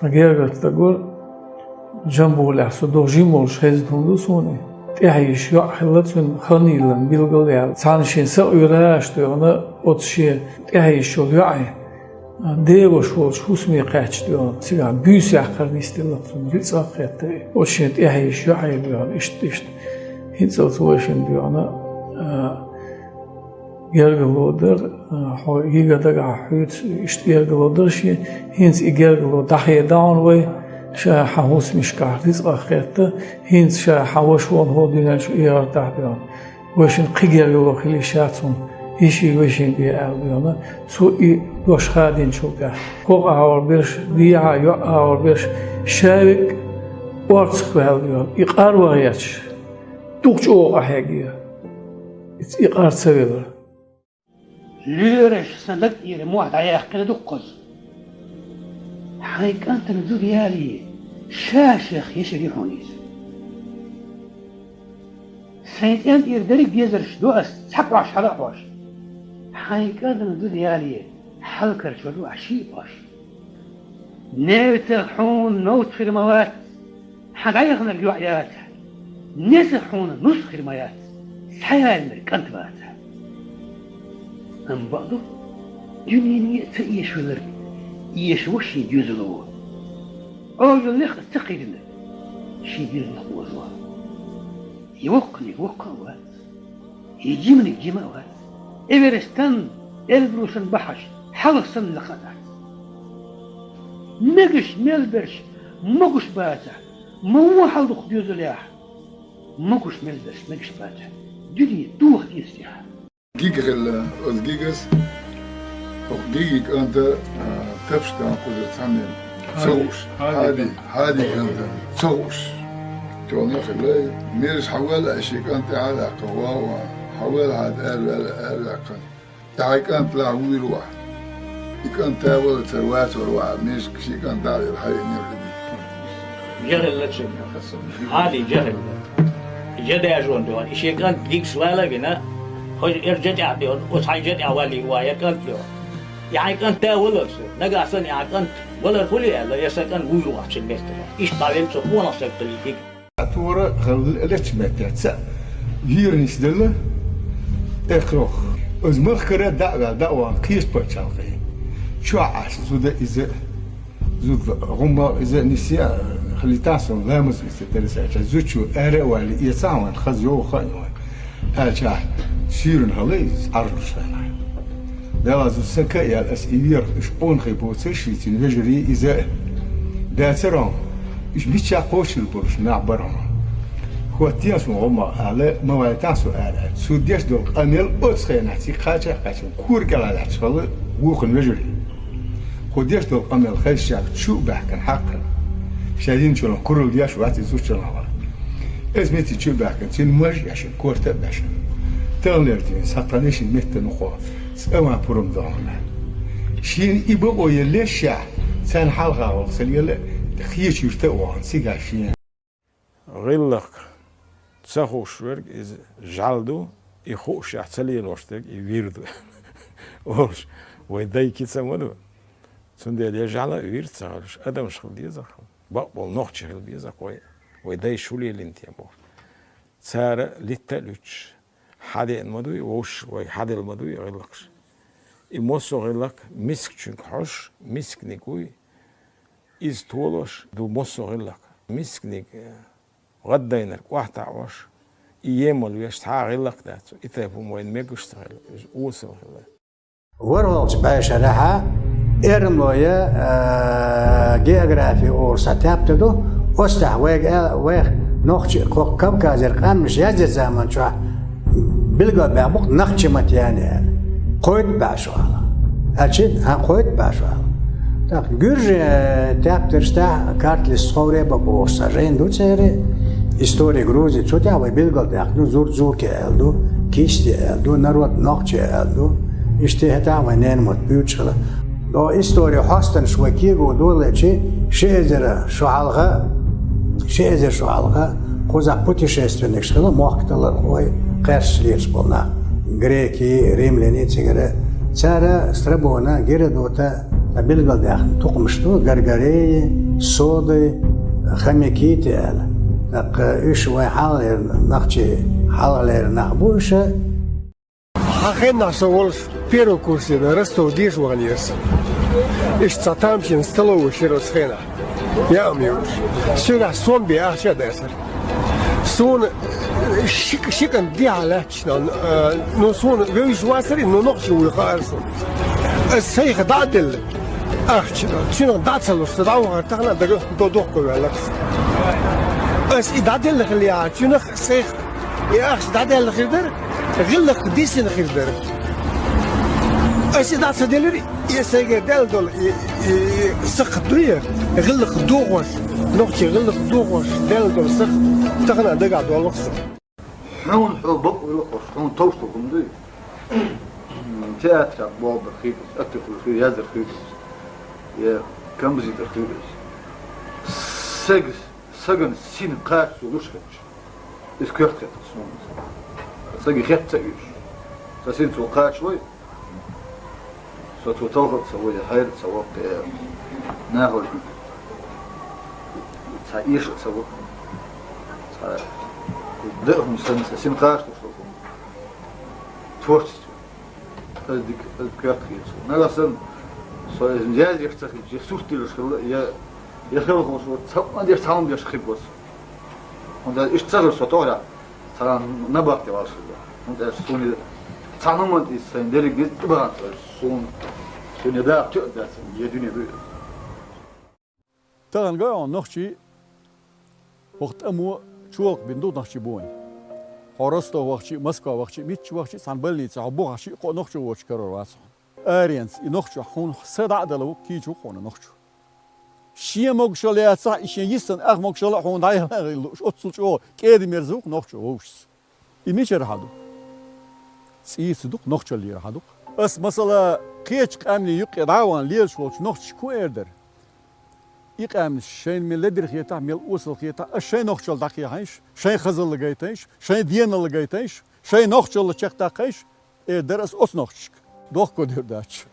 أجيرت تقول جنبه لحسو دوجيمول شهز تندوسوني تعيش يحلتون خنيلن بيلقليال تانشين سأيراش تيونا أتشي تعيش يعي ديوش وش اسمي قاتش تيونا تيجا بيس يحقر نستيلتون بيس أخيتي أتشي تعيش يعي بيونا إشت هنسل توشين بيونا يرجلودر هو يقدر حيت إشت يرجلودر شيء هنس يرجلود دحية داون وي شا حوس مش كارتيس أخيرته هنس شا حوش وان هو ديناش يارتاح بيان وشين قيجر يلو خلي شاتون إيشي وشين بيال بيانا سو إي دوش خادين شو ده هو أور بيرش ديها يو أور بيرش شارك وارتس خوال بيان إقار وغياتش توقش أو أحياجية إقار سبيل ليرش سندك إيري موعد عياق كده دقز حيك أنت نزول يالي شاشخ يشري حونيس سيد أنت يردرك بيزر شدوأس تحق راش حلق واش حيك أنت نزول يالي حلقر شدو عشي باش نيت الحون نوت في الموات حقايقنا الجوعيات نسحون نسخ الموات الحياة الملك أنت بات أم بعضه جنيني تأيش ولرك يشوش يجوزلو أو يلخ تقيلنا شي يلخ وزوا يوقني وقوات يجيمني جماوات إبرستان إلبروسن بحش حلصن لقنات مقش ملبرش مقش باتا مو حلق جوزلياح مقش ملبرش مقش باتا دنيا دوخ يستيح جيجل الجيجس وجيجك أنت تفشتان قدرت ثانية سوش هادي أنت سوش توني خلاي ميرس حوال أشيك أنت على قواوا حوال هاد أل كان تعيك أنت لعوي روح إك أنت ولا تروات ولا ميرس كشيك أنت على الحي نيرلي جهل لتشم هادي جهل جدا جون دون إشيك أنت ديك سوالا بنا هو يرجع بيون وصحيجت أولي وياكل بيون يعني كان تاولرس نجاسن يعني كان ولا فلي لا يسكن ويروح عشان مستر إيش طالب سكون سكتليك أتورا خل الاتمتة هيرنس دلله إخروخ أزمخرة دعوة كيس بتشالقي شو عاش زود إذا زود غما إذا نسيا خلي تاسون لا مسلسل ترسل زود شو أروالي يساون خزيو خاينون أشاه سيرن هلايز عرش هنا لازم سكايا الأسئلة شقون خيبوتش يتنجري إذا داترون إيش بيتشا قوش البرش نعبرهم هو تياس مغمى على مواتاسو على سوديش دول قنيل أتخي نحتي خاجة كورك على الحشغل ووخن مجري خوديش دول قنيل خيشاك تشوق بحكن حقا شايدين شلون كورل دياش واتي زوج شلون ازمتي تشوق بحكن تين مجي عشان كورتا باشن تغلرتين ساتانيش المهتة نخوة سأما برم ضامنا شين إبقوا يليشا سان حلقة والسليلة خيش يرتقوان سيقا شين غلق تسخوش ورق إز جعلدو يخوش يحتلي الوشتك يويردو ورش ويداي كيتسا مدو سندي دي جعلا يويرد سغلش أدم شغل دي زخم بقبل نوخ شغل دي زخوي ويداي شولي الانتيامور سارة للتالوش حادي المدوي ووش وحادي المدوي غلقش إموسو غلق مسك چونك حوش مسك نيكوي إز تولوش دو موسو غلق مسك نيك غدينك واحد عوش إيامل ويش تاع غلق داتو إتابهم وين ميكوش تغلق أوسو غلق ورولش باش راحة إرملويا جيوغرافي أورسا تابتدو أستح ويغ نوخش كم كازر قامش يزد زمان شو بلقى بعمق نخش متياني قويت باشوالا أشيد هم قويت باشوالا تاك جرج تابترشتا كارت للصورة ببورصة جين دو تسيري история Грузии чута вы билгал ну зурзуки элду кишти элду народ нохчи элду иште хата ванен мот бючла до история хастан швакиго долечи шезера шуалга коза путешественник шхала мохталар ой кэшлиш болна греки римляне цигара цара страбона геродота بلقى داخل تقمشتو غرغري صودي خميكيت على نق إيش وحال نقشي حال نخبوش أخيرا سوالش первый курс на ростов диш ваньес. Ишь там столовую широт хена. Я умею. Сюда сон би ахша десер. Сон шикан диалектно. Но сон вейш васери но нохши уйхарсон. السيخ دادل أخشنا شنو داتلو صداوها تغنا دودوك ولا بس دادل خليها شنو السيخ يا أخش دادل خير غلق ديسن خير أشي دات دلري يا سيجر دل دول سخ دوية غلق دوغوش نقطة غلق دوغوش دل دول سخ تغنا دقع دول لقصة حون حبق ولقص حون توستو كمدي تأتى بواب الخير أتقل الخير يازر الخير يا كم بزيد الخير سجن سين قاس وغشكش إسكرت تصمم سجي خيط سجيش سين توقع شوي سوتو توقف سوي حير سوق ناهل تعيش سوق بدهم سين قاس وشوفهم توست هذيك الكاتريس نغسل سو زياد يختار جسوس تلشل يا خلق وصو تصم ديش تاون ديش خيبوس und ich sage so toll dann nabach der was und er so eine Zahnung ist ein der geht über so eine da das jedine dann gehen noch شيء وقت أمو شوق بندو noch شيء بوين هرستو وقتي مسكو وقتي ميتش وقتي سانبلني تعبو وقتي قو نخشو وش كرر واسو أرينس نخشو حون صدع دلو كيجو حون نخشو شيء مقشل يا صح شيء يسن أخ مقشل حون داي أتصل شو كيد مرزوق نخشو وش يمشي هادو سيس دوق نخشو لي هادو بس مثلا كيش كامل يق داوان ليش وش نخش كويردر يقام شين من لدر خيتا ميل وصل خيتا شين نخشل دقي هايش شين خزل لقيتيش شين دين لقيتيش شين نخشل لشق دقيش درس أس نخشك دوخ كودير داتش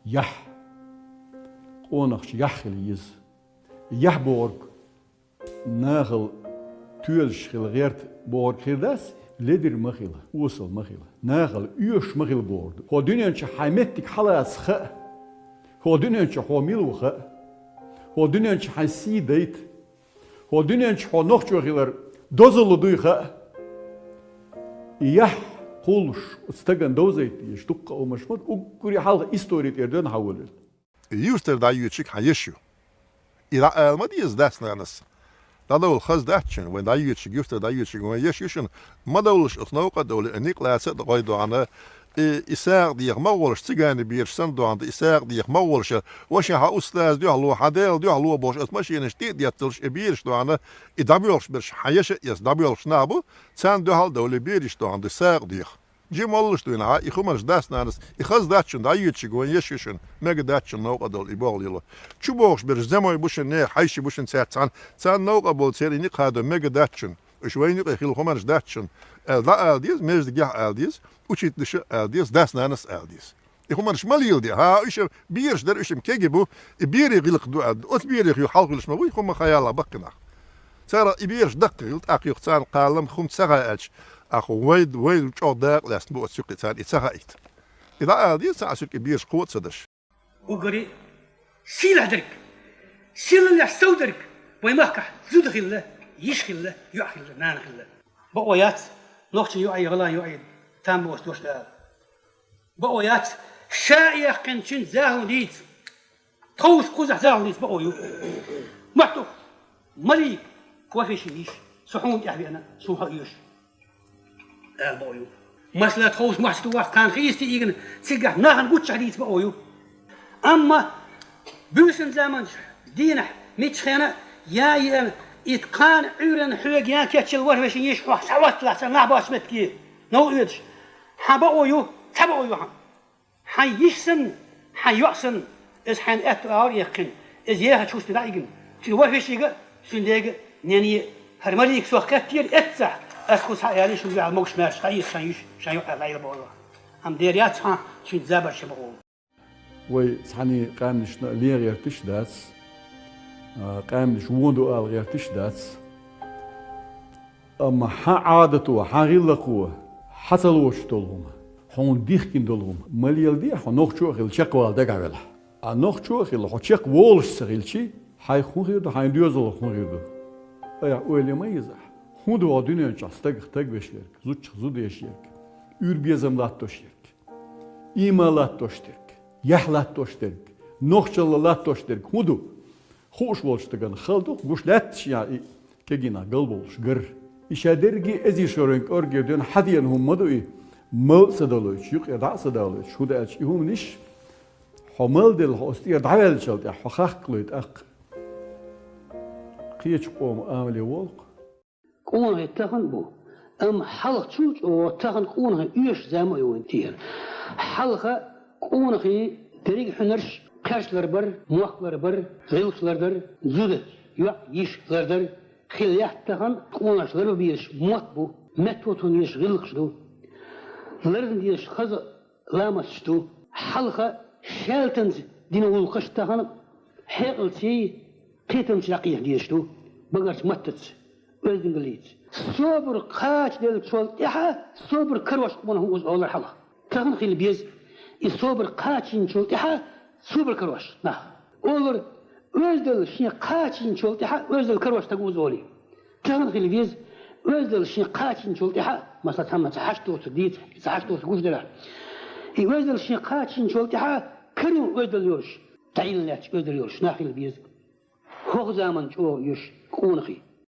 يح قونخش يحخل يز يح بورg ناخل تولش خل غيرت بورg خيرداس لدر مخيل وصل مخيل ناخل يوش مخيل بورg هو دنيانش حيمتك حلاس خ هو دنيانش هو ميلو خ هو دنيانش حسي ديت هو دنيانش هو نخشو خيلر دوزلو دويخا يح قولش استغن دوزيت يشتق او مشمد وكوري حلقة استوريت اردن حولل يوستر دا يوتشيك حيشيو إذا ما دي ازداسنا نس دا دول خز داتشن وين دا يوتشيك يوستر دا يوتشيك وين يشيوشن ما دولش اخنوقة دول انيق لاسد غايدو عنا إساق ديق مولش تيجاني بيرش سندو عند إساق ديق مولش وش ها أستاذ ديو هلو حديل ديو هلو بوش أتمشي نشتي ديتلش بيرش دو عنا إدابيولش برش حيش يس دابيولش نابو سان دو هال دولي بيرش دو عند إساق ديق جي مولش دو نها إخومرش داس نانس إخاز داتشن دا يوتشيك وين يشيشن ميغ داتشن نوقا دول إبول يلو شو بوش برش زموي بوشن نير حيشي بوشن سان نوقا بول سير إنيق هادو ميغ داتشن وشوين يقى خيل خمرش داتشن دا ألديز ميرز ديح ألديز وشيت دش ألديز داس نانس ألديز يخمر شمال يلدي ها إيش بيرش در إيش مكيجبو بيري غلق دو أد أت بيري خيو حلق لش مبوي خم خيالا بقنا سارة بيرش دق غلط أخي خسان قالم خم سغاش أخو ويد جو داق لاست بو أسوق تان إتسغايت إذا ألديز سأسوق بيرش قوة سدش وقري سيل هدرك سيل اللي استودرك ويمكح زود خله يشخله يعخله نانخله بقويات نقطة يعي غلا يعي تام بوست وش ده بقويات شائع كنشن زاهو ديت توس كوزح زاهو ديت بقويو محتو مليك كوافيش يش صحون يحبي أنا سوها يش بقويو مثلا توس محتو وقت كان خيستي إيجن تيجح ناهن قوتش حديث بقويو أما بوسن زمان دينح متخينا يا إتقان عيرن حوج يا كاتشل ورفش يشحو سوات لا سنا باش متكي نو يدش حبقويو تبقويو حيشسن حيوحسن إز حن أتراور يقين إز ياها تشوش تلاقين تي ورفش يجا سندق نيني هرماليك سوخ كتير أتسع أسكوس يعني شو يعمل موش ماش خايس شايش شايو على بقويو هم ديريات ها شو زابر شبقو وسحني قامش ليه غير تشدات قامش وندو قال غير تشدات أما عادته حغيلقوه حصلوش دولهم هون ديخكين دولهم مليال دي هنوخ شو خيل شقوال دقعلا أنوخ شو خيل هشق وولش سخيلشي هاي خونغيردو هاي ديوزل خونغيردو أيا أولي ما يزح هون دو الدنيا جاستق تق بشيرك زود يشيرك ürbiezem lattoşterk ima lattoşterk yah lattoşterk noxçalı lattoşterk hudu xoş bolştıgan xalduq guşlat ya kegina galbolş gır işadergi ezi şorenk orgedön hadiyen hummadu mal sadaloç yuq da sadaloç huda aç ihum niş homal del hostiya davel çalt ya xaqqlut aq qiyeç qom amli volq قونا يتخن بو أم حلق تشوج أو تخن قونا يش زما يوينتير حلق قونا خي طريق حنرش كاشلر بر موخلر بر غيوسلر در زود يا يش لردر خليح تخن قونا شلر بيش موت بو متوتون يش غلقشدو لردن يش خز لامشتو حلق شالتنز دين ولقش تخن حقلتي قيتم شقيه ديشتو بقرش متت öldüngeliyiz. Sobur kaç dedik şol ya sobur karvaş bunu uz olur hala. Tağın xil biz sobur kaçın şol ya sobur karvaş. Na. Olur özdel şi kaçın şol ya özdel karvaş ta uz oli. Tağın xil biz özdel şi kaçın şol ya mesela tamam haşt otur dit haşt otur guzdela. Özdel şi kaçın şol ya kırım özdel yoş. Tayinler özdel yoş. Na xil biz. Hoq zaman ço yoş. Qonxi